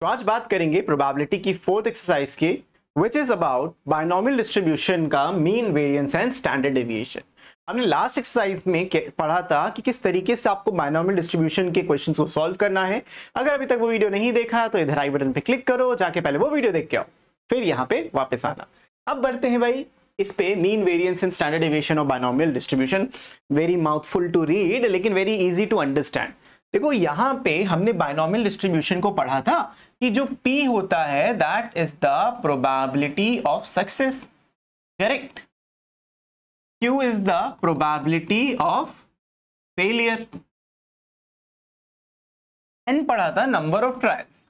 तो आज बात करेंगे प्रोबेबिलिटी की फोर्थ एक्सरसाइज की, which is about binomial distribution का mean variance and standard deviation. हमने लास्ट एक्सरसाइज में पढ़ा था कि किस तरीके से आपको बायनॉमियल डिस्ट्रीब्यूशन के क्वेश्चंस को सॉल्व करना है। अगर अभी तक वो वीडियो नहीं देखा तो इधर आई बटन पे क्लिक करो, जाके पहले वो वीडियो देख के आओ, फिर यहाँ पे वापस आना। अब बढ़ते हैं भाई इस पे, mean variance and standard deviation of binomial distribution. Very mouthful to read लेकिन वेरी इजी टू अंडरस्टैंड। देखो यहाँ पे हमने बायनॉमियल डिस्ट्रीब्यूशन को पढ़ा था कि जो P होता है that is the probability of success, correct. Q is the probability of failure. N पढ़ा था नंबर ऑफ ट्रायल्स।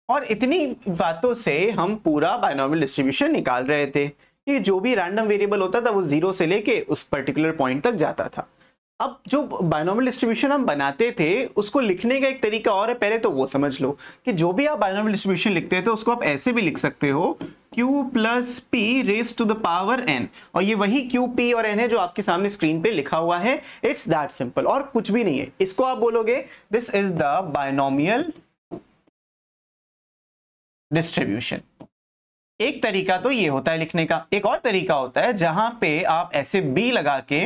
और इतनी बातों से हम पूरा बायनॉमियल डिस्ट्रीब्यूशन निकाल रहे थे कि जो भी रैंडम वेरिएबल होता था वो जीरो से लेके उस पर्टिकुलर पॉइंट तक जाता था। अब जो बायनॉमियल डिस्ट्रीब्यूशन हम बनाते थे उसको लिखने का एक तरीका और है, पहले तो वो समझ लो कि जो भी आप बायनॉमियल डिस्ट्रीब्यूशन लिखते थे उसको आप ऐसे भी लिख सकते हो, Q plus P raise to the power N। और ये वही Q, P और N है जो आपके सामने स्क्रीन पे लिखा हुआ है। इट्स दैट सिंपल, और कुछ भी नहीं है। इसको आप बोलोगे this is the binomial distribution. एक तरीका तो ये होता है लिखने का। एक और तरीका होता है जहां पे आप ऐसे B लगा के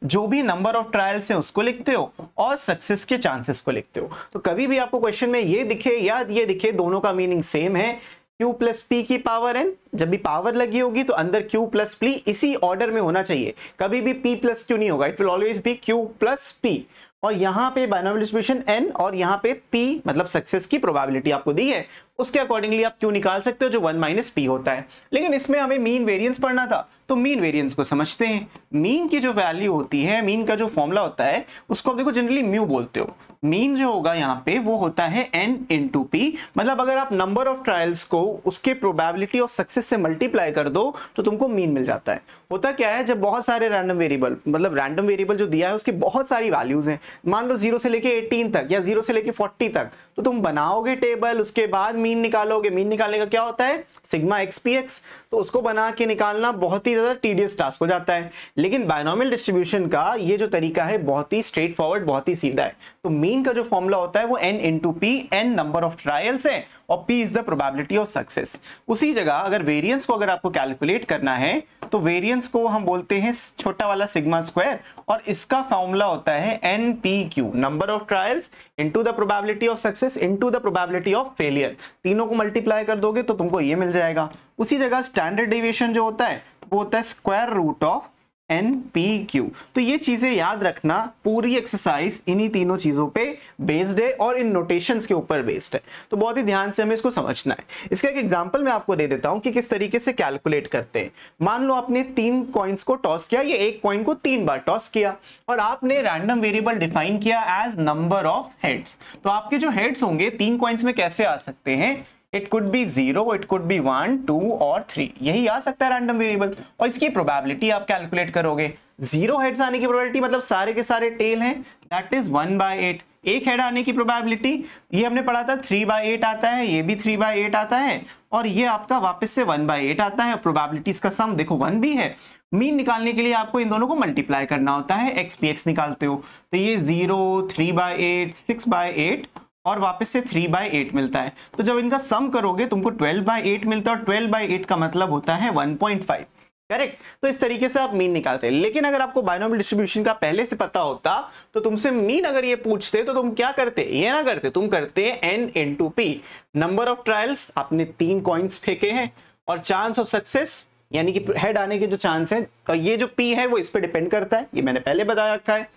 जो भी नंबर ऑफ ट्रायल्स हैं उसको लिखते हो और सक्सेस के चांसेस को लिखते हो। तो कभी भी आपको क्वेश्चन में ये दिखे या ये दिखे, दोनों का मीनिंग सेम है। Q प्लस P की पावर N, जब भी पावर लगी होगी तो अंदर Q प्लस P इसी ऑर्डर में होना चाहिए, कभी भी P प्लस Q नहीं होगा। It will always be Q plus P। और यहाँ पे बायनॉमियल डिस्ट्रीब्यूशन N और यहाँ पे P मतलब सक्सेस की प्रोबेबिलिटी आपको दी है, उसके अकॉर्डिंगली आप Q निकाल सकते हो जो 1 माइनस P होता है। लेकिन इसमें हमें मीन वेरिएंस पढ़ना था तो मीन वेरिएंस को समझते हैं। मीन की जो वैल्यू होती है, मीन का जो फॉर्मूला होता है उसको आप देखो जनरली म्यू बोलते हो। मीन जो होगा यहाँ पे वो होता है N इंटू P। मतलब अगर आप नंबर ऑफ ट्रायल्स को उसके प्रोबेबिलिटी ऑफ सक्सेस से मल्टीप्लाई कर दो तो तुमको मीन मिल जाता है। होता क्या है, जब बहुत सारे रैंडम वेरिएबल, मतलब रैंडम वेरिएबल जो दिया है उसकी बहुत सारी वैल्यूज हैं, मान लो 0 से लेके 18 तक या 0 से लेके 40 तक, तो तुम बनाओगे टेबल, उसके बाद मीन निकालोगे। मीन निकालने का क्या होता है, सिग्मा XPX। तो उसको बना के निकालना बहुत ही ज्यादा टीडियस टास्क हो जाता है। लेकिन बायनॉमियल डिस्ट्रीब्यूशन का ये जो तरीका है बहुत ही स्ट्रेट फॉरवर्ड, बहुत ही सीधा है। तो मीन का जो फॉर्मूला होता है वो N into P, N number of trials है और P is the probability of success. उसी जगह अगर वेरिएंस को अगर आपको कैलकुलेट करना है तो वेरिएंस को हम बोलते हैं छोटा वाला सिग्मा स्क्वायर, और इसका फॉर्मूला होता है NPQ, number of trials into the probability of success into the probability of failure. तीनों को मल्टीप्लाई कर दोगे तो तुमको ये मिल जाएगा। उसी जगह स्टैंडर्ड डेविएशन जो होता है वो होता है स्क्वायर रूट ऑफ NPQ। तो ये चीजें याद रखना, पूरी एक्सरसाइज इन्हीं तीनों चीजों पे बेस्ड है और इन नोटेशंस के ऊपर बेस्ड है। तो बहुत ही ध्यान से हमें इसको समझना है। इसका एक एग्जांपल मैं आपको दे देता हूं कि किस तरीके से कैलकुलेट करते हैं। मान लो आपने 3 कॉइन्स को टॉस किया, ये एक कॉइन को 3 बार टॉस किया और आपने रैंडम वेरिएबल डिफाइन किया एज नंबर ऑफ हेड्स। तो आपके जो हेड्स होंगे 3 कॉइन्स में कैसे आ सकते हैं, it could be 0, it could be 1, 2 और 3, यही आ सकता है रैंडम वेरिएबल। और इसकी प्रोबेबिलिटी आप कैलकुलेट करोगे। 0 हेड्स आने की प्रोबेबिलिटी मतलब सारे के सारे टेल हैं, दैट इज 1/8। एक हेड आने की प्रोबेबिलिटी, ये हमने पढ़ा था 3/8 आता है, ये भी 3/8 आता है और ये आपका वापस से 1/8 आता है। प्रोबेबिलिटीज का सम देखो 1 भी है। मीन निकालने के लिए आपको इन दोनों को मल्टीप्लाई करना होता है, XPX निकालते हो तो ये 0, 3/8, 6/8 और वापस से 3/8 मिलता है। तो जब इनका सम करोगे तुमको 12/8 मिलता है और 12/8 का मतलब होता है 1.5, करेक्ट। तो इस तरीके से आप मीन निकालते हैं। लेकिन अगर आपको बायनॉमियल डिस्ट्रीब्यूशन का पहले से पता होता तो तुमसे मीन अगर ये पूछते तो तुम क्या करते, ये ना करते, तुम करते N into P। Number of trials, आपने 3 कॉइन्स फेंके हैं और चांस ऑफ सक्सेस यानी कि हेड आने के जो चांस है, और ये जो P है वो इस पर डिपेंड करता है, ये मैंने पहले बता रखा है।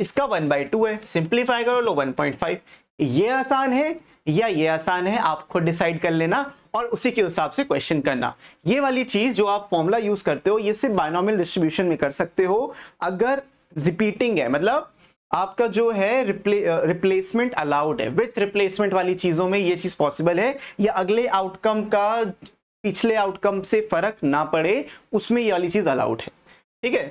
इसका 1/2 है, सिंप्लीफाई करो लो 1.5। ये आसान है या ये आसान है, आप खुद डिसाइड कर लेना और उसी के हिसाब से क्वेश्चन करना। ये वाली चीज जो आप फॉर्मूला यूज करते हो ये सिर्फ बायनॉमियल डिस्ट्रीब्यूशन में कर सकते हो अगर रिपीटिंग है, मतलब आपका जो है रिप्लेसमेंट अलाउड है। विथ रिप्लेसमेंट वाली चीजों में ये चीज पॉसिबल है, या अगले आउटकम का पिछले आउटकम से फर्क ना पड़े उसमें ये वाली चीज अलाउड है, ठीक है।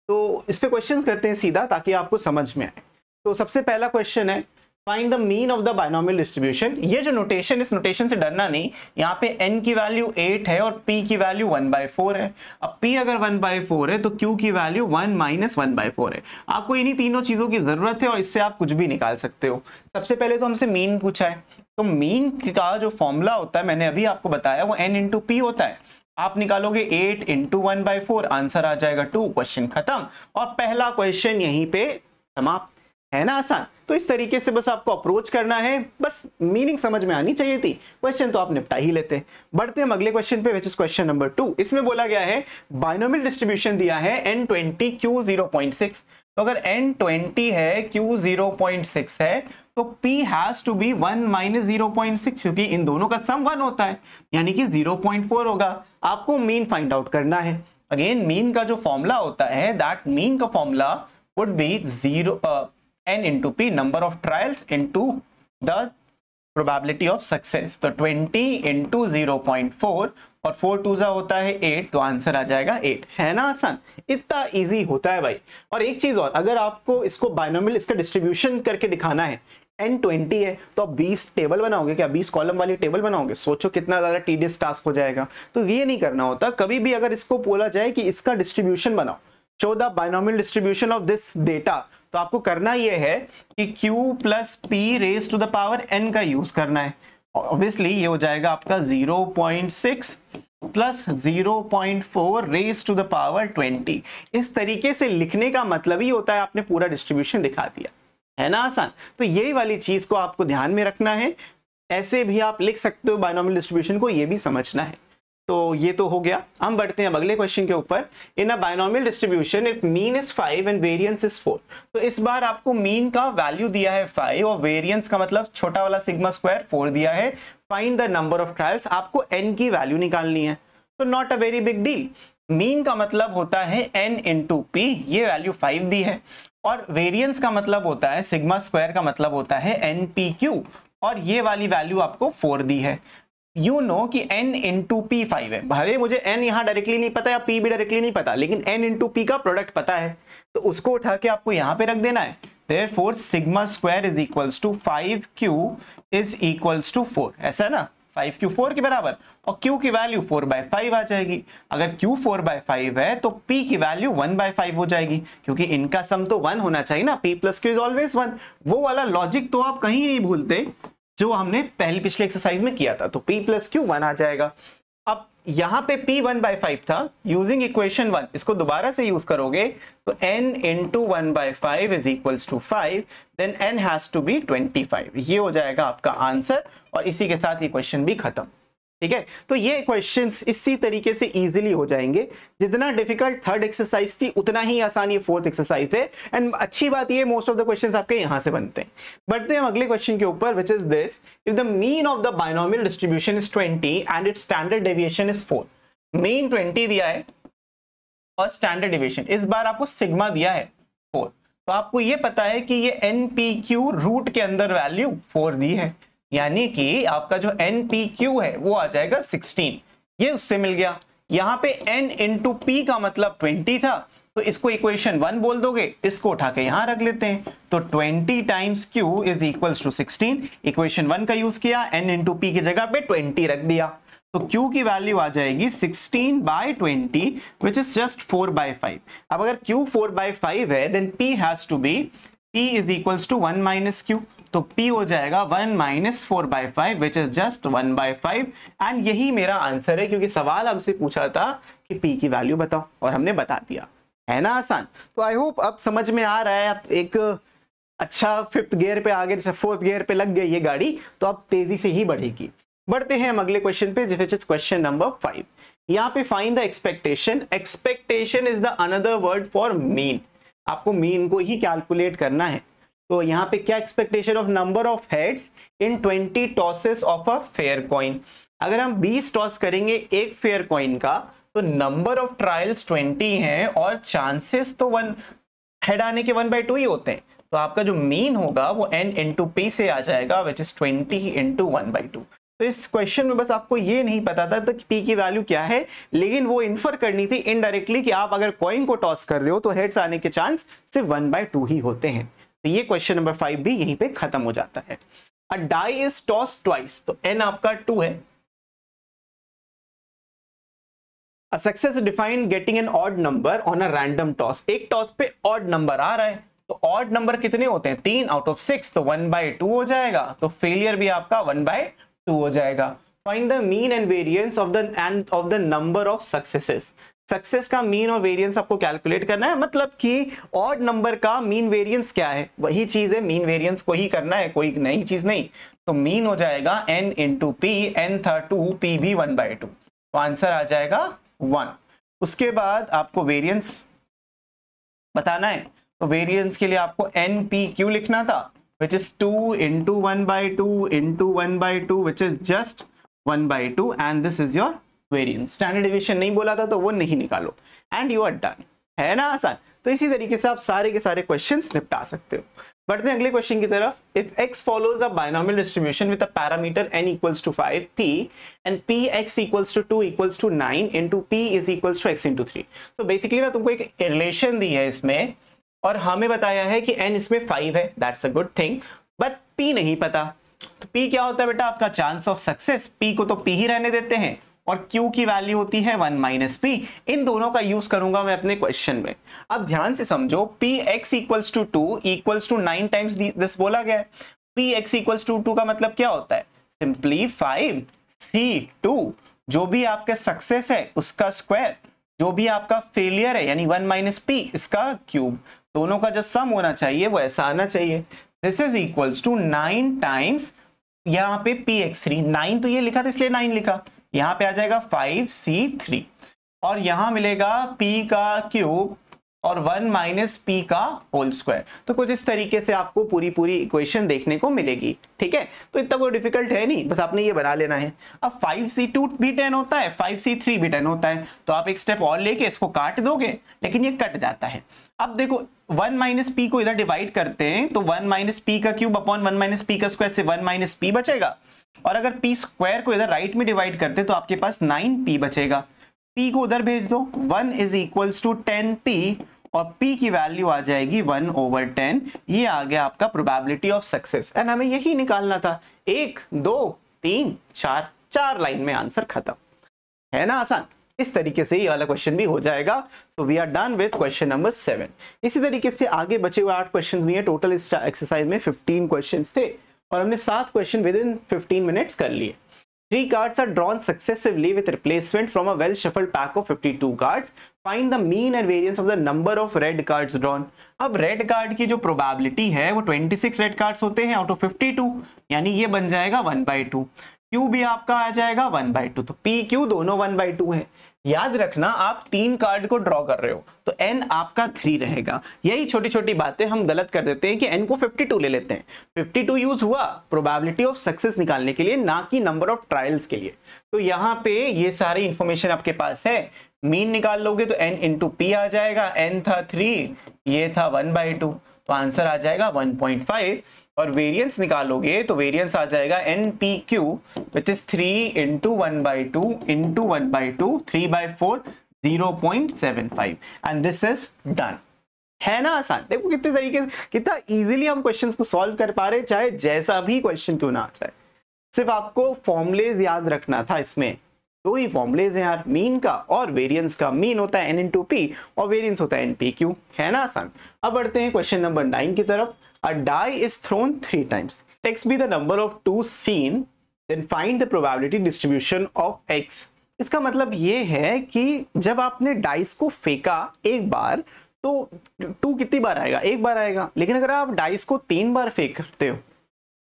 तो इस पे क्वेश्चन करते हैं सीधा ताकि आपको समझ में आए। तो सबसे पहला क्वेश्चन है, find the mean of the binomial distribution. ये जो नोटेशन, इस नोटेशन से डरना नहीं, यहाँ पे n की वैल्यू 8 है और p की वैल्यू 1/4 है। अब p अगर 1/4 है तो q की वैल्यू 1 - 1/4 है। आपको इन्हीं तीनों चीजों की जरूरत है और इससे आप कुछ भी निकाल सकते हो। सबसे पहले तो हमसे मीन पूछा है, तो मीन का जो फॉर्मूला होता है मैंने अभी आपको बताया, वो n × p होता है। आप निकालोगे 8 × 1/4, आंसर आ जाएगा 2, क्वेश्चन खत्म। और पहला क्वेश्चन यहीं पे समाप्त, है ना आसान। तो इस तरीके से बस आपको अप्रोच करना है, बस मीनिंग समझ में आनी चाहिए थी, क्वेश्चन तो आप निपटा ही लेते। बढ़ते हैं अगले क्वेश्चन पे, विच इज क्वेश्चन नंबर 2। इसमें बोला गया है बायनोमियल डिस्ट्रीब्यूशन दिया है n20 q 0.6। तो अगर n20 है q 0.6 है तो p हैज टू बी 1 - 0.6, क्योंकि इन दोनों का सम 1 होता है, यानी कि 0.4 होगा। आपको मीन फाइंड आउट करना है। अगेन मीन का जो फॉर्मूला होता है, दैट मीन का formula would be n × p, number of trials into the probability of success. तो 20 × 0.4 और 4 2 होता है 8, तो आंसर आ जाएगा 8। है ना आसान, इतना इजी होता है भाई। और एक चीज और, अगर आपको इसको बायनोमियल इसका डिस्ट्रीब्यूशन करके दिखाना है, n20 है तो आप 20 टेबल बनाओगे क्या, 20 कॉलम वाली टेबल बनाओगे? सोचो कितना ज्यादा टीडियस टास्क हो जाएगा। तो ये नहीं करना होता। कभी भी अगर इसको बोला जाए कि इसका डिस्ट्रीब्यूशन बनाओ, 14 binomial distribution of this data, तो आपको करना यह है कि q + p raise to the power n का यूज करना है। ऑब्वियसली ये हो जाएगा आपका 0.6 + 0.4 रेज टू द पावर 20। इस तरीके से लिखने का मतलब ही होता है आपने पूरा डिस्ट्रीब्यूशन दिखा दिया, है ना आसान। तो यही वाली चीज को आपको ध्यान में रखना है। ऐसे भी आप लिख सकते हो बायनोमियल डिस्ट्रीब्यूशन को, ये भी समझना है। तो ये तो हो गया। हम बढ़ते हैं अगले क्वेश्चन के ऊपर। In a binomial distribution if mean is 5 and variance is 4। तो इस बार आपको मीन का वैल्यू दिया है 5 और वेरिएंस का मतलब छोटा वाला सिग्मा स्क्वायर 4 दिया है। Find the number of trials, आपको n की वैल्यू निकालनी है। तो not a very big deal. Mean का मतलब होता है n × p, ये वैल्यू 5 दी है। और वेरिएंस का मतलब होता है, सिग्मा स्क्वायर का मतलब होता है npq, और ये वाली वैल्यू आपको 4 दी है। यू नो कि n × p 5 है। भले मुझे n यहां डायरेक्टली नहीं पता या p भी डायरेक्टली नहीं पता, लेकिन n × p का प्रोडक्ट पता है, तो उसको उठा के आपको यहां पे रख देना है। Therefore sigma square is equals to 5q is equals to 4, ऐसा है ना। 5q 4 के बराबर, और q की वैल्यू 4/5 आ जाएगी। अगर q 4/5 है तो p की वैल्यू 1/5 हो जाएगी, क्योंकि इनका सम तो 1 होना चाहिए ना। p + q is always 1। वो वाला लॉजिक तो आप कहीं नहीं भूलते जो हमने पिछले एक्सरसाइज में किया था। तो p + q 1 आ जाएगा। अब यहां पे p 1/5 था, यूजिंग इक्वेशन 1 इसको दोबारा से यूज करोगे तो n × 1/5 is equals to 5, then n has to be 25। ये हो जाएगा आपका आंसर, और इसी के साथ ये क्वेश्चन भी खत्म। ठीक है, तो ये क्वेश्चंस इसी तरीके से इजीली हो जाएंगे। जितना डिफिकल्ट थर्ड एक्सरसाइज थी उतना ही आसान ये फोर्थ एक्सरसाइज है। एंड अच्छी बात ये, मोस्ट ऑफ द क्वेश्चंस आपके यहां से बनते हैं। बढ़ते हैं अगले क्वेश्चन के ऊपर, which is this. If the mean of the binomial distribution is 20 and it's standard deviation is 4। Mean 20 दिया है और स्टैंडर्ड डेविएशन इस बार आपको सिग्मा दिया है 4। तो आपको ये पता है कि ये npq रूट के अंदर वैल्यू 4 दी है, यानी कि आपका जो npq है वो आ जाएगा 16। ये उससे मिल गया। यहां पे n × p का मतलब 20 था, तो इसको इक्वेशन 1 बोल दोगे, इसको उठा के यहां रख लेते हैं। तो 20 × q is equals to 16। Equation 1 का यूज किया, n × p की जगह पे 20 रख दिया, तो q की वैल्यू आ जाएगी 16/20 विच इज जस्ट 4/5। अब अगर q 4/5 है, then p has to be p is equals to 1 - q। तो p हो जाएगा 1 - 4/5 विच इज जस्ट 1/5। एंड यही मेरा आंसर है, क्योंकि सवाल हमसे पूछा था कि p की वैल्यू बताओ और हमने बता दिया। है ना आसान। तो आई होप अब समझ में आ रहा है। अब एक अच्छा 5th गियर पे आगे, जैसे 4th गियर पे लग गई ये गाड़ी, तो अब तेजी से ही बढ़ेगी। बढ़ते हैं हम अगले क्वेश्चन पे, विच इज क्वेश्चन नंबर 5। यहाँ पे find the expectation. Expectation is the another word for mean. आपको मीन को ही कैलकुलेट करना है। तो यहाँ पे क्या expectation of number of heads in 20 tosses of a fair coin. अगर हम 20 टॉस करेंगे एक फेयर कॉइन का, तो नंबर ऑफ ट्रायल्स 20 हैं और चांसेस तो 1 हेड आने के 1/2 ही होते हैं। तो आपका जो मीन होगा वो n × p से आ जाएगा, विच इज 20 × 1/2। तो इस क्वेश्चन में बस आपको ये नहीं पता था कि p की वैल्यू क्या है, लेकिन वो इन्फर करनी थी इनडायरेक्टली कि आप अगर कॉइन को टॉस कर रहे हो तो हेड्स आने के चांस सिर्फ 1/2 ही होते हैं। तो ये क्वेश्चन नंबर 5 भी यहीं पे खत्म हो जाता है। अ डाई इज टॉस ट्वाइस, तो n आपका 2 है। A success defined getting an odd number on a random toss, एक टॉस पे ऑड नंबर आ रहा है, तो ऑड नंबर कितने होते हैं 3 आउट ऑफ 6, तो 1/2 हो जाएगा, तो फेलियर भी आपका 1/2 हो जाएगा। Find the mean and variance of the number of successes, success का मीन और वेरिएंस आपको कैलकुलेट करना है, मतलब कि ऑड नंबर का मीन वेरिएंस क्या है, वही चीज है, मीन वेरिएंस को ही करना है, कोई नई चीज नहीं। तो मीन हो जाएगा n इंटू पी, n था 2, p भी 1/2, तो आंसर आ जाएगा 1। उसके बाद आपको वेरिएंस बताना है, तो वेरिएंस के लिए आपको npq लिखना था, which is 2 into 1/2 into 1/2, which is just 1/2, and this is your variance। Standard division नहीं बोला था तो वो नहीं निकालो, and you are done। है ना आसान? तो इसी तरीके से आप सारे के सारे क्वेश्चंस निपटा सकते हो। बढ़ते हैं अगले क्वेश्चन की तरफ। If x follows a binomial distribution with a parameter n equals to 5p and px equals to 2 equals to 9 into p is equals to x into 3। so basically ना तुमको एक रिलेशन दी है इसमें, और हमें बताया है कि n इसमें 5 है, that's a good thing, but p नहीं पता। तो p क्या होता है बेटा? आपका चांस ऑफ सक्सेस, p को तो p ही रहने देते हैं, और q की वैल्यू होती है 1 - p। इन दोनों का यूज करूंगा मैं अपने क्वेश्चन में। अब ध्यान से समझो, px equals to 2 equals to 9 times this बोला गया है। px इक्वल्स टू 2 का मतलब क्या होता है? सिंपली 5c2, जो भी आपका सक्सेस है उसका स्क्वायर, जो भी आपका फेलियर है यानी 1 - p इसका क्यूब, दोनों का जो सम होना चाहिए वो ऐसा आना चाहिए। This is equals to 9 times, यहाँ पे px3, 9 तो ये लिखा था इसलिए 9 लिखा, यहाँ पे आ जाएगा 5c3, और यहाँ मिलेगा p का क्यूब और 1 - p का होल स्क्वायर। तो कुछ इस तरीके से आपको पूरी इक्वेशन देखने को मिलेगी। ठीक है, तो इतना कोई डिफिकल्ट है नहीं, बस आपने ये बना लेना है। अब 5c2 भी 10 होता है, 5c3 भी 10 होता है, तो आप एक स्टेप और लेके इसको काट दोगे, लेकिन ये कट जाता है। अब देखो 1 - p को इधर डिवाइड करते हैं, तो 1 - p का क्यूब अपॉन 1 - p का स्क्वायर से 1 - p बचेगा, और अगर p स्क्वायर को इधर राइट में डिवाइड करते तो आपके पास 9p बचेगा। p को उधर भेज दो, 1 इज इक्वल्स टू 10p, और p की वैल्यू आ जाएगी 1/10। ये आ गया आपका प्रोबेबिलिटी ऑफ सक्सेस, एंड हमें यही निकालना था। 1 2 3 4, 4 लाइन में आंसर खत्म। है ना आसान? इस तरीके से ये वाला क्वेश्चन भी हो जाएगा। So we are done with question number 7। इसी तरीके से आगे बचे हुए 8 क्वेश्चन भी है। टोटल इस एक्सरसाइज में 15 क्वेश्चन थे, और हमने 7 क्वेश्चन विद इन 15 मिनट्स कर लिए। 3 cards are drawn successively with replacement from a well shuffled pack of 52 cards. Find the mean and variance of the number of red cards drawn. अब red card की जो probability है वो 26 red cards होते हैं out of 52, यानी ये बन जाएगा 1/2। क्यू भी आपका आ जाएगा 1/2, तो पी क्यू दोनों 1/2 है। याद रखना, आप 3 कार्ड को ड्रॉ कर रहे हो तो n आपका 3 रहेगा। यही छोटी छोटी बातें हम गलत कर देते हैं कि n को 52 ले लेते हैं। 52 यूज हुआ प्रोबेबिलिटी ऑफ सक्सेस निकालने के लिए, ना कि नंबर ऑफ ट्रायल्स के लिए। तो यहाँ पे ये सारी इंफॉर्मेशन आपके पास है। मीन निकाल लोगे तो n इंटू p आ जाएगा, n था 3, ये था 1/2, तो आंसर आ जाएगा 1.5। और वेरिएंस निकालोगे तो वेरिएंस आ जाएगा npq, which is 3 into 1/2 into 1/2, 3/4, 0.75, and this is done। है ना आसान? देखो कितने तरीके से, कितना इजीली हम क्वेश्चंस को सॉल्व कर पा रहे, चाहे जैसा भी क्वेश्चन क्यों ना आ जाए। सिर्फ आपको फॉर्मुलेज याद रखना था। इसमें 2 ही फॉर्मुलेज हैं यार, मीन का और वेरिएंस का। मीन होता है n into p और वेरिएंस होता है npq। है ना आसान? अब बढ़ते हैं क्वेश्चन नंबर 9 की तरफ। A die is thrown 3 times. X be the number of 2 seen, then find the probability distribution of x. इसका मतलब ये है कि जब आपने डाइस को फेंका एक बार तो 2 कितनी बार आएगा? एक बार आएगा। लेकिन अगर आप डाइस को 3 बार फेंकते हो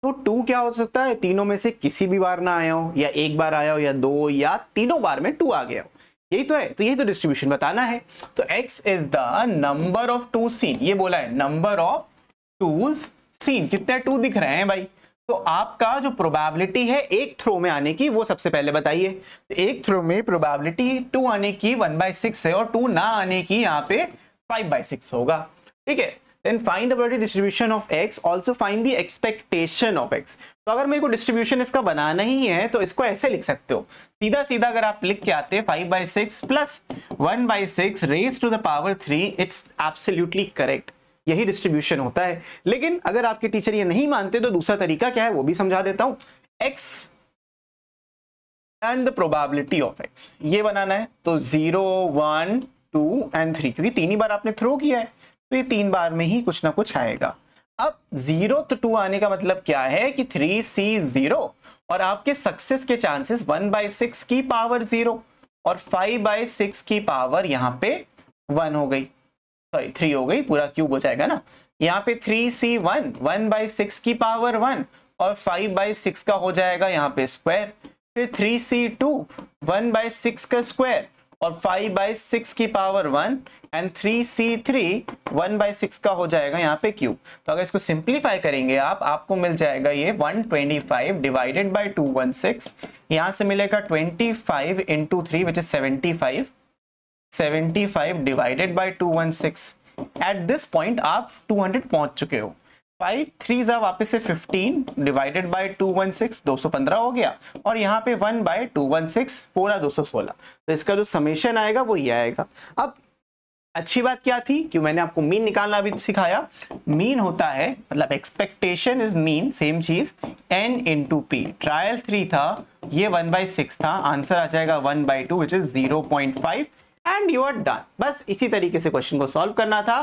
तो 2 क्या हो सकता है? तीनों में से किसी भी बार ना आया हो, या एक बार आया हो, या 2, या तीनों बार में 2 आ गया हो। यही तो है, तो यही तो डिस्ट्रीब्यूशन बताना है। तो x is the number of 2 seen, ये बोला है नंबर ऑफ 2s सीन। कितने 2 दिख रहे हैं भाई? तो आपका जो प्रोबेबिलिटी है एक थ्रो में आने की वो सबसे पहले बताइए। तो एक थ्रो में प्रोबेबिलिटी 2 आने की 1/6 है, और 2 ना आने की यहाँ पे 5/6 होगा। ठीक है, then find the probability distribution of x, also find the expectation of x। तो अगर मेरे को डिस्ट्रीब्यूशन इसका बनाना ही है तो इसको ऐसे लिख सकते हो, सीधा सीधा अगर आप लिख के आते 5/6 plus 1/6 raise to the power 3, it's absolutely correct. यही डिस्ट्रीब्यूशन होता है। लेकिन अगर आपके टीचर ये नहीं मानते तो दूसरा तरीका क्या है वो भी समझा देता हूं। x and the probability of x ये बनाना है, तो 0 1 2 एंड 3, क्योंकि 3 ही बार आपने थ्रो किया है तो ये 3 बार में ही कुछ ना कुछ आएगा। अब 0 तो 2 आने का मतलब क्या है कि 3C 0 और आपके सक्सेस के चांसेस 1/6 की पावर 0 और 5/6 की पावर यहाँ पे 1 हो गई, सॉरी 3 हो गई, पूरा क्यूब हो जाएगा ना। यहाँ पे 3C1 1/6 की पावर 1 और 5/6 का हो जाएगा यहाँ पे स्क्वायर, फिर 3C2 1/6 का स्क्वायर और 5/6 की पावर 1 एंड 3C3 1/6 का हो जाएगा यहाँ पे क्यूब। तो अगर इसको सिंप्लीफाई करेंगे आपको मिल जाएगा ये 125 डिवाइडेड बाय 216, यहाँ से मिलेगा 25 into 3 which is 75 divided by 216। At this point आप 200 पहुंच चुके हो। 5 3 वापस से 15 डिवाइडेड बाय 216 215 हो गया और यहाँ पे 1/216 पूरा 216। तो इसका जो समेशन आएगा वो ये आएगा। अब अच्छी बात क्या थी कि मैंने आपको मीन निकालना भी सिखाया। मीन होता है मतलब एक्सपेक्टेशन इज मीन, सेम चीज n इंटू पी। ट्रायल 3 था, ये 1/6 था, आंसर आ जाएगा 1/2 which is 0.5 and you are done. बस इसी तरीके से क्वेश्चन को सॉल्व करना था,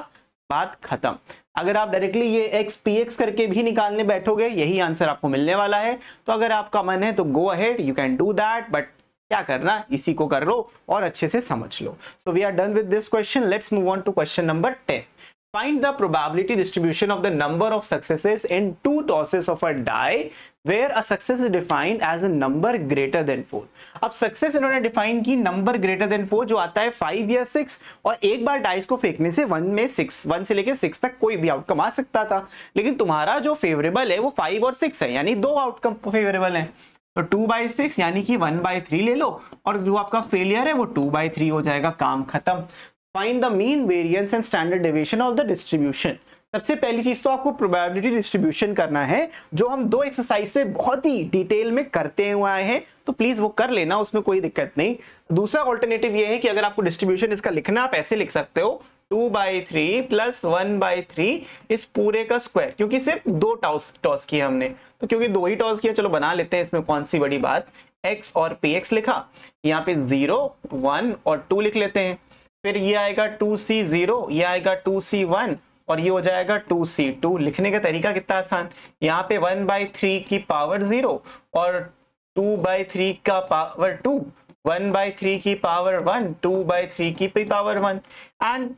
बात खत्म। अगर आप डायरेक्टली ये x px करके भी निकालने बैठोगे यही आंसर आपको मिलने वाला है। तो अगर आपका मन है तो go ahead, you can do that, but क्या करना इसी को कर लो और अच्छे से समझ लो। So we are done with this question. Let's move on to question number 10। Find the probability distribution of the number of successes in 2 tosses of a die where a success is defined as a number greater than 4। अब success इन्होंने define की number greater than 4 जो आता है 5 या 6, और एक बार dice को फेंकने से 1 से लेकर 6 तक कोई भी आउटकम आ सकता था। लेकिन तुम्हारा जो फेवरेबल है वो 5 और 6 है, यानी 2 आउटकम फेवरेबल है। तो 2/6 यानी कि 1/3 ले लो और जो आपका फेलियर है वो 2/3 हो जाएगा, काम खत्म। Find the mean variance and standard deviation of the distribution. सबसे पहली चीज तो आपको प्रोबेबिलिटी डिस्ट्रीब्यूशन करना है, जो हम 2 एक्सरसाइज से बहुत ही डिटेल में करते हुए आए हैं, तो प्लीज वो कर लेना, उसमें कोई दिक्कत नहीं। दूसरा ऑल्टरनेटिव ये है कि अगर आपको डिस्ट्रीब्यूशन इसका लिखना आप ऐसे लिख सकते हो 2/3 प्लस 1/3 इस पूरे का स्क्वायर, क्योंकि सिर्फ 2 टॉस किए हमने, तो क्योंकि 2 ही टॉस किया चलो बना लेते हैं, इसमें कौन सी बड़ी बात। x और px लिखा, यहाँ पे 0 1 और 2 लिख लेते हैं, फिर ये आएगा 2C0, ये आएगा 2C1 और ये हो जाएगा 2C2। लिखने का तरीका कितना आसान, यहाँ पे 1/3 की पावर 0 और 2/3 का पावर 2, 1/3 की पावर 1, 2/3 की पावर 1 एंड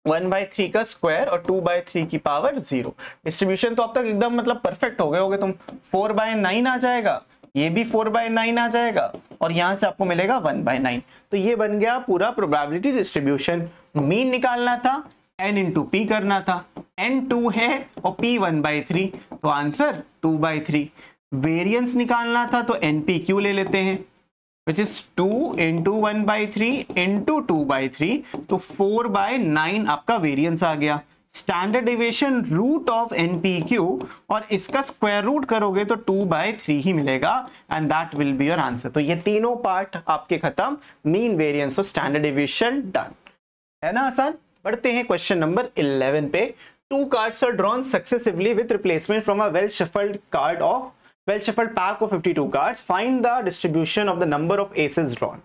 1/3 का स्क्वायर और 2/3 की पावर 0। डिस्ट्रीब्यूशन तो अब तक एकदम मतलब परफेक्ट हो गए होगे तुम। 4/9 आ जाएगा, ये भी 4/9 आ जाएगा और यहां से आपको मिलेगा 1/9। तो ये बन गया पूरा प्रोबेबिलिटी डिस्ट्रीब्यूशन। मीन निकालना था, n इंटू पी करना था, n 2 है और p 1/3, तो आंसर 2/3। वेरिएंस निकालना था तो npq ले लेते हैं विच इज 2 इंटू 1/3 इंटू 2/3, तो 4/9 आपका वेरिएंस आ गया। Standard deviation root of npq और इसका स्क्वायर रूट करोगे तो 2/3 ही मिलेगा and that will be your answer. तो ये तीनों पार्ट आपके खत्म, मीन वेरिएंस और स्टैंडर्ड डेविएशन डन, है ना आसान। बढ़ते हैं क्वेश्चन नंबर 11 पे। 2 cards are drawn successively with replacement from a well shuffled pack of 52 cards. Find the distribution of the number of aces drawn.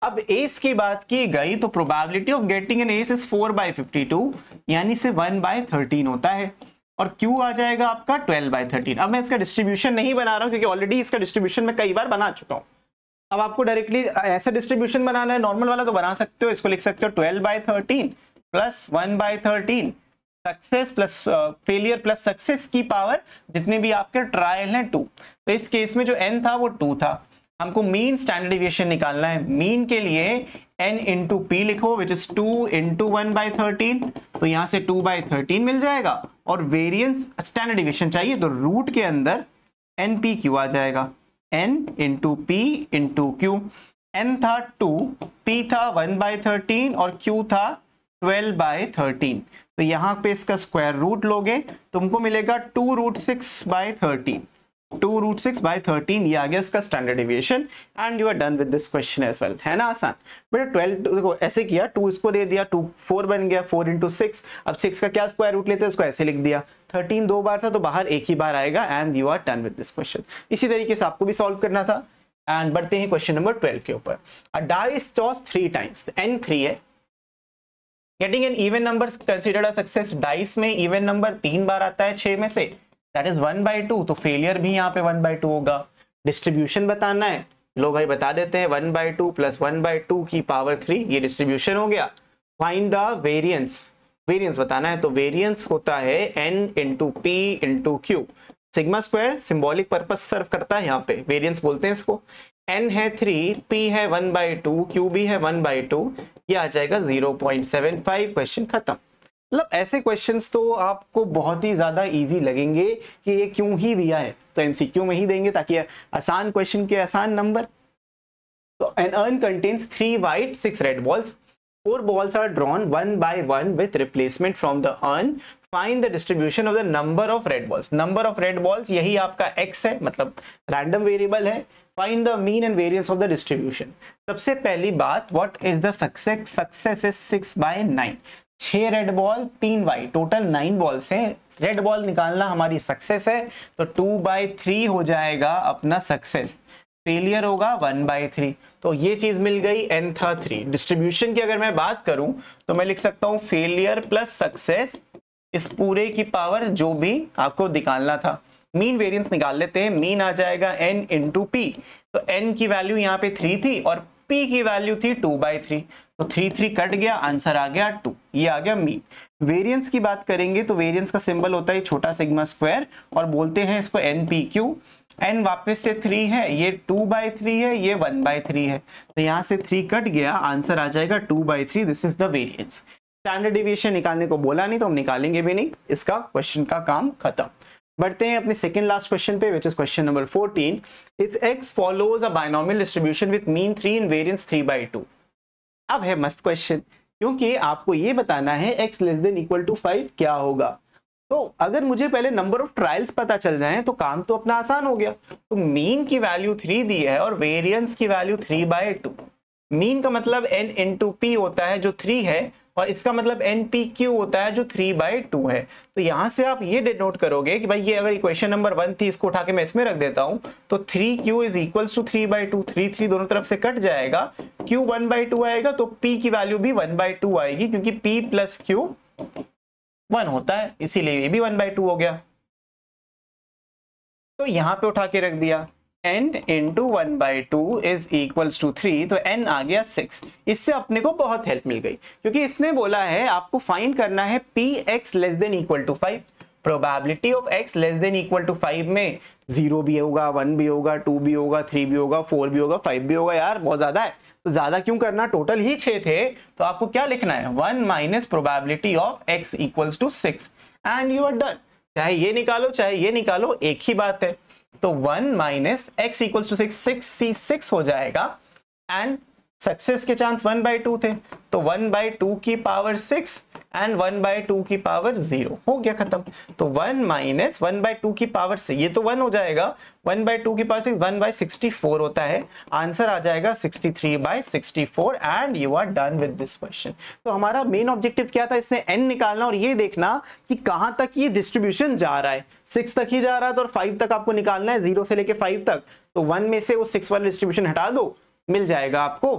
अब एस की बात की गई तो probability of getting an S is 4/52 यानी से 1/13 होता है, और क्यू आ जाएगा आपका 12/13। अब मैं इसका डिस्ट्रीब्यूशन नहीं बना रहा हूं क्योंकि ऑलरेडी इसका डिस्ट्रीब्यूशन मैं कई बार बना चुका हूं। अब आपको डायरेक्टली ऐसा डिस्ट्रीब्यूशन बनाना है नॉर्मल वाला तो बना सकते हो, इसको लिख सकते हो 12/13 plus 1/13 success plus failure plus success की पावर जितने भी आपके ट्रायल हैं 2। तो इस केस में जो n था वो 2 था। हमको मीन स्टैंडर्ड डेविएशन निकालना है। मीन के लिए n इंटू पी लिखो विच इज 2 इंटू 1/13, तो यहां से 2/13 मिल जाएगा, और वेरिएंस स्टैंडर्ड डेविएशन चाहिए तो रूट के अंदर npq आ जाएगा, n into P into Q. n था 2, p था 1/13 और q था 12/13। तो यहां पे इसका स्क्वायर रूट लोगे तुमको मिलेगा 2√6/13। 2√6/13 ये आ गया इसका standard deviation and you are done with this question as well. है ना आसान बेटा। 12 देखो ऐसे किया, 2 इसको दे दिया, 2 4 बन गया, 4 × 6। अब 6 का क्या स्क्वायर रूट लेते हैं, उसको ऐसे लिख दिया। 13 2 बार था तो बाहर एक ही बार आएगा and you are done with this question. इसी तरीके से आपको भी सॉल्व करना था। एंड बढ़ते हैं क्वेश्चन नंबर 12 के ऊपर। A die is tossed 3 times, n 3 है। Getting an even number considered a success. Dice में इवन नंबर 3 बार आता है 6 में से, दैट इज 1/2, तो फेलियर भी यहाँ पे 1/2 होगा। डिस्ट्रीब्यूशन बताना है, लो भाई बता देते हैं, 1/2 + 1/2 की पावर 3 ये डिस्ट्रीब्यूशन हो गया। फाइंड द वेरिएंस, वेरिएंस बताना है, तो वेरिएंस होता है n × p × q। Sigma square symbolic purpose serve करता है, यहाँ पे वेरिएंस बोलते हैं इसको। n है 3, p है 1/2, q भी है 1/2, ये आ जाएगा 0.75। क्वेश्चन खत्म। मतलब ऐसे क्वेश्चंस तो आपको बहुत ही ज्यादा इजी लगेंगे कि ये क्यों ही दिया है, तो एमसीक्यू में ही देंगे ताकि आसान क्वेश्चन के आसान नंबर। तो N earn contains 3 white 6 red balls, 4 balls are drawn 1 by 1 with replacement from the urn. Find the distribution of the number of red balls. Number of red balls यही आपका x है, मतलब random variable है। Find the mean and variance of the distribution. सबसे पहली बात, what is the success? Success is 6/9। 6 red ball 3 white, total 9 balls हैं। Red ball निकालना हमारी सक्सेस है, तो 2/3 हो जाएगा अपना सक्सेस। फेलियर होगा 1/3, तो ये चीज मिल गई, n था 3। डिस्ट्रीब्यूशन की अगर मैं बात करूं तो मैं लिख सकता हूं फेलियर प्लस सक्सेस इस पूरे की पावर जो भी आपको निकालना था। मीन वेरिएंस निकाल लेते हैं, मीन आ जाएगा n × p, तो n की वैल्यू यहाँ पे 3 थी और p की वैल्यू थी 2/3, तो 3 कट गया, आंसर आ गया 2। ये आ गया मीन। वेरिएंस की बात करेंगे तो वेरिएंस का सिंबल होता है छोटा सिग्मा स्क्वायर और बोलते हैं इसको npq। n वापस से 3 है, ये 2/3 है, ये 1/3 है, तो यहाँ से 3 कट गया, आंसर आ जाएगा 2/3। This is the variance. Standard deviation निकालने को बोला नहीं तो हम निकालेंगे भी नहीं, इसका क्वेश्चन का काम खत्म। बढ़ते हैं अपने सेकंड लास्ट क्वेश्चन पे, which is question number 14। If x follows a binomial distribution with mean 3 and variance 3/2। अब है मस्त क्वेश्चन, क्योंकि आपको ये बताना है x <= 5 क्या होगा। तो अगर मुझे पहले नंबर ऑफ ट्रायल्स पता चल जाए तो काम तो अपना आसान हो गया। तो मीन की वैल्यू 3 दी है और वेरिएंस की वैल्यू 3/2। मीन का मतलब n × p होता है जो 3 है, और इसका मतलब npq होता है जो 3/2 है। तो यहां से आप ये डिनोट करोगे कि भाई ये अगर इक्वेशन नंबर 1 थी, इसको उठा के मैं इसमें रख देता हूं, तो 3q = 3/2। 3 दोनों तरफ से कट जाएगा, q 1/2 आएगा, तो p की वैल्यू भी 1/2 आएगी, क्योंकि p + q 1 होता है, इसीलिए ये भी 1/2 हो गया। तो यहां पे उठा के रख दिया, n × 1/2 = 3, तो n आ गया 6। इससे अपने को बहुत हेल्प मिल गई, क्योंकि इसने बोला है आपको फाइंड करना है px <= 5। प्रोबेबिलिटी ऑफ x <= 5 में 0 भी होगा, 1 भी होगा, 2 भी होगा, 3 भी होगा, 4 भी होगा, 5 भी होगा। यार बहुत ज्यादा है, तो ज्यादा क्यों करना, टोटल ही 6 थे, तो आपको क्या लिखना है, 1 - probability of x = 6 and you are done. चाहे ये निकालो चाहे ये निकालो, एक ही बात है। तो 1 - x = 6 6 हो जाएगा, एंड सक्सेस के चांस 1/2 थे, तो 1/2 की पावर 6 एंड 1/2 की पावर 0 हो गया, खत्म। तो 1 - 1/2 की पावर से ये तो 1 हो जाएगा, 1/2 की पावर 6 1/64 होता है, आंसर आ जाएगा 63/64 and you are done with this question. तो हमारा मेन ऑब्जेक्टिव क्या था, इसमें n निकालना और ये देखना कि कहां तक ये डिस्ट्रीब्यूशन जा रहा है। 6 तक ही जा रहा है, तो और 5 तक आपको निकालना है, 0 से लेके 5 तक। तो 1 में से वो 6 वाला डिस्ट्रीब्यूशन हटा दो, मिल जाएगा आपको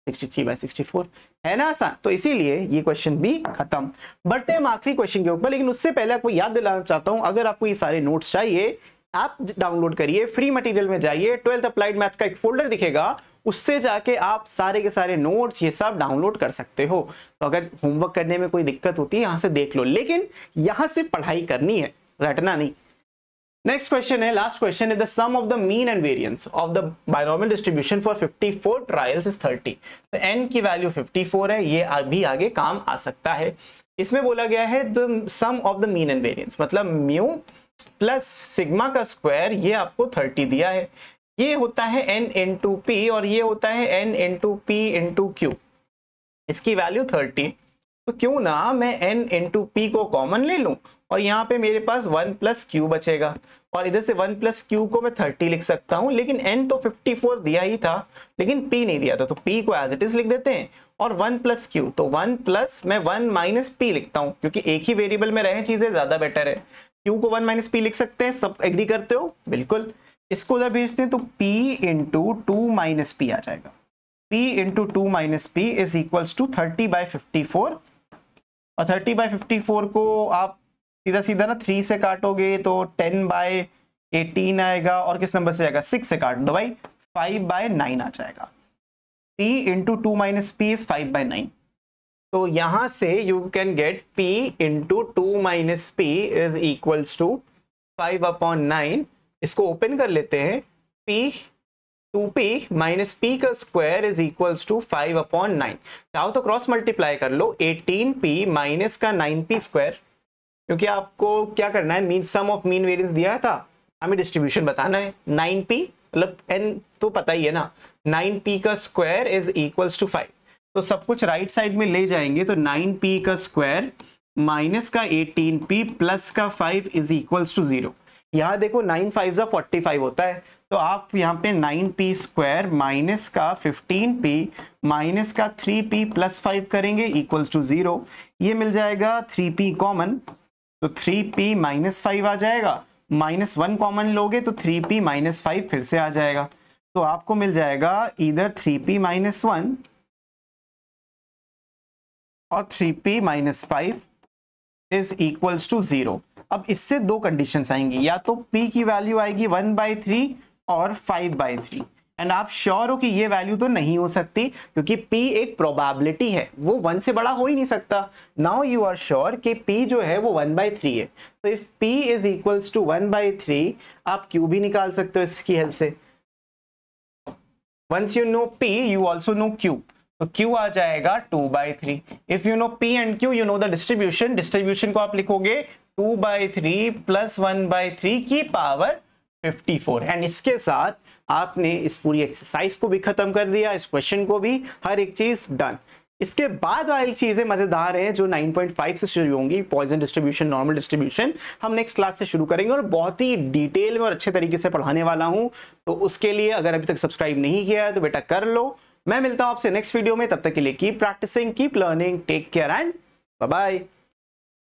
63/64, है ना आसान। तो इसीलिए ये क्वेश्चन भी खत्म। बढ़ते हैं आखिरी क्वेश्चन के ऊपर, लेकिन उससे पहले आपको याद दिलाना चाहता हूं, अगर आपको ये सारे नोट्स चाहिए आप डाउनलोड करिए, फ्री मटेरियल में जाइए, 12th अप्लाइड मैथ्स का एक फोल्डर दिखेगा, उससे जाके आप सारे के सारे नोट्स ये सब डाउनलोड कर सकते हो। तो अगर होमवर्क करने में कोई दिक्कत होती है, यहां से देख लो, लेकिन यहां से पढ़ाई करनी है, रटना नहीं। नेक्स्ट क्वेश्चन है, लास्ट क्वेश्चन है, the sum of the mean and variance of the binomial distribution for 54 trials is 30। तो n की वैल्यू 54 है, ये अभी आगे काम आ सकता है। इसमें बोला गया है the sum of the mean and variance, मतलब म्यू प्लस सिग्मा का स्क्वायर, ये आपको 30 दिया है। ये होता है n × p और ये होता है n × p × q। इसकी वैल्यू 30, तो क्यों ना मैं n × p को कॉमन ले लूं और यहाँ पे मेरे पास 1 प्लस क्यू बचेगा, और इधर से 1 प्लस क्यू को मैं 30 लिख सकता हूँ, लेकिन n तो 54 दिया ही था लेकिन p नहीं दिया था, तो p को एज इट इज लिख देते हैं। और 1 प्लस क्यू, तो 1 प्लस मैं 1 माइनस p लिखता हूँ, क्योंकि एक ही वेरिएबल में रहे चीजें ज्यादा बेटर है। q को 1 माइनस p लिख सकते हैं, सब एग्री करते हो? बिल्कुल। इसको उधर भेजते हैं तो p इंटू 2 माइनस p आ जाएगा। p into 2 minus p is equals to 30/54, और 30/54 को आप सीधा सीधा ना 3 से काटोगे तो 10/18 आएगा, और किस नंबर से आएगा? 6 से काट दो भाई, 5/9 आ जाएगा। p into 2 minus p is 5/9। तो यहां से you can get p into 2 minus p is equals to 5/9। इसको ओपन कर लेते हैं, p 2p माइनस p का स्क्वायर इज इक्वल्स टू 5/9। चाहो तो क्रॉस मल्टीप्लाई कर लो, 18p माइनस का 9p स्क्वायर, क्योंकि आपको क्या करना है, mean sum of mean variance दिया था, हमें डिस्ट्रीब्यूशन बताना है। 9p मतलब n तो पता ही है ना, 9p का स्क्वायर इज इक्वल्स टू 5। तो सब कुछ राइट साइड में ले जाएंगे, तो 9p का स्क्वायर माइनस का 18p प्लस का 5 इज इक्वल्स टू 0। यहाँ देखो 9 5 45 होता है, तो आप यहाँ पे 9p स्क्वायर माइनस का 15p माइनस का 3p प्लस 5 करेंगे इक्वल्स टू 0। ये मिल जाएगा 3p कॉमन, तो 3p माइनस 5 आ जाएगा, -1 कॉमन लोगे तो 3p माइनस 5 फिर से आ जाएगा। तो आपको मिल जाएगा इधर 3p माइनस 1 और 3p minus 5 is equals to 0। अब इससे दो कंडीशंस आएंगी, या तो p की वैल्यू आएगी 1/3 और 5/3, एंड आप श्योर हो कि ये वैल्यू तो नहीं हो सकती, क्योंकि p एक प्रोबेबिलिटी है, वो 1 से बड़ा हो ही नहीं सकता। नाउ यू आर श्योर कि p जो है वो 1/3 है, तो if p is equals to 1/3, आप q भी निकाल सकते हो इसकी हेल्प से। Once you know p you also know q, तो q आ जाएगा 2/3। If you know p and q you know the distribution, distribution को आप लिखोगे 2/3 प्लस 1/3 की पावर 54। एंड इसके साथ आपने इस पूरी एक्सरसाइज को भी खत्म कर दिया, इस क्वेश्चन को भी, हर एक चीज डन। इसके बाद वाली चीजें मजेदार हैं जो 9.5 से शुरू होंगी, पॉइजन डिस्ट्रीब्यूशन, नॉर्मल डिस्ट्रीब्यूशन, हम नेक्स्ट क्लास से शुरू करेंगे और बहुत ही डिटेल में और अच्छे तरीके से पढ़ाने वाला हूं। तो उसके लिए अगर अभी तक सब्सक्राइब नहीं किया है तो बेटा कर लो। मैं मिलता हूं आपसे नेक्स्ट वीडियो में, तब तक के लिए keep practising, keep learning, take care and bye bye.